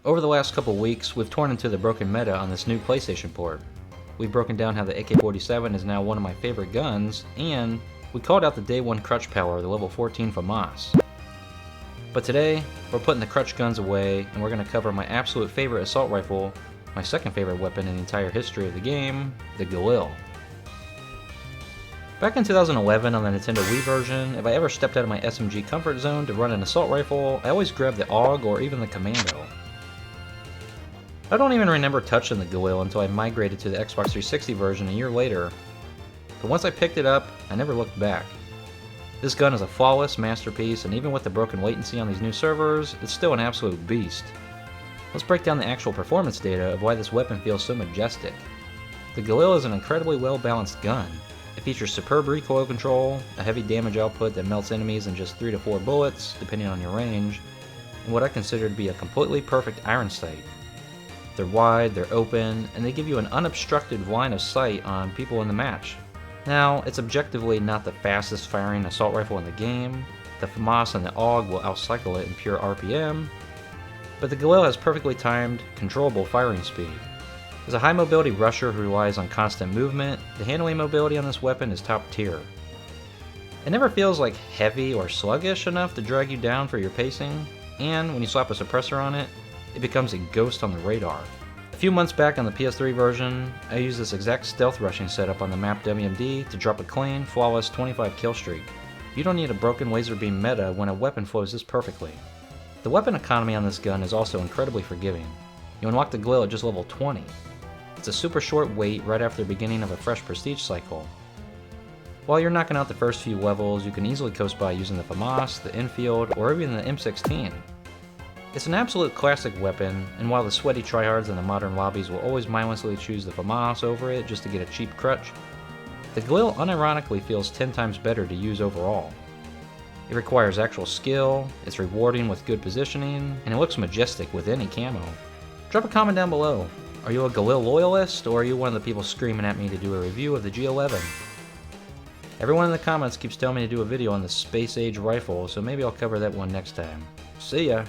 Over the last couple weeks, we've torn into the broken meta on this new PlayStation port. We've broken down how the AK-47 is now one of my favorite guns, and we called out the day 1 crutch power of the level 14 FAMAS. But today, we're putting the crutch guns away, and we're going to cover my absolute favorite assault rifle, my second favorite weapon in the entire history of the game, the Galil. Back in 2011 on the Nintendo Wii version, if I ever stepped out of my SMG comfort zone to run an assault rifle, I always grabbed the AUG or even the Commando. I don't even remember touching the Galil until I migrated to the Xbox 360 version a year later, but once I picked it up, I never looked back. This gun is a flawless masterpiece, and even with the broken latency on these new servers, it's still an absolute beast. Let's break down the actual performance data of why this weapon feels so majestic. The Galil is an incredibly well-balanced gun. It features superb recoil control, a heavy damage output that melts enemies in just 3 to 4 bullets, depending on your range, and what I consider to be a completely perfect iron sight. They're wide, they're open, and they give you an unobstructed line of sight on people in the match. Now, it's objectively not the fastest firing assault rifle in the game. The FAMAS and the AUG will outcycle it in pure RPM, but the Galil has perfectly timed, controllable firing speed. As a high mobility rusher who relies on constant movement, the handling mobility on this weapon is top tier. It never feels like heavy or sluggish enough to drag you down for your pacing, and when you slap a suppressor on it, it becomes a ghost on the radar. A few months back on the PS3 version, I used this exact stealth rushing setup on the map WMD to drop a clean, flawless 25 kill streak. You don't need a broken laser beam meta when a weapon flows this perfectly. The weapon economy on this gun is also incredibly forgiving. You unlock the Galil at just level 20. It's a super short wait right after the beginning of a fresh prestige cycle. While you're knocking out the first few levels, you can easily coast by using the FAMAS, the Infield, or even the M16. It's an absolute classic weapon, and while the sweaty tryhards in the modern lobbies will always mindlessly choose the FAMAS over it just to get a cheap crutch, the Galil unironically feels 10 times better to use overall. It requires actual skill, it's rewarding with good positioning, and it looks majestic with any camo. Drop a comment down below. Are you a Galil loyalist, or are you one of the people screaming at me to do a review of the G11? Everyone in the comments keeps telling me to do a video on the space age rifle, so maybe I'll cover that one next time. See ya!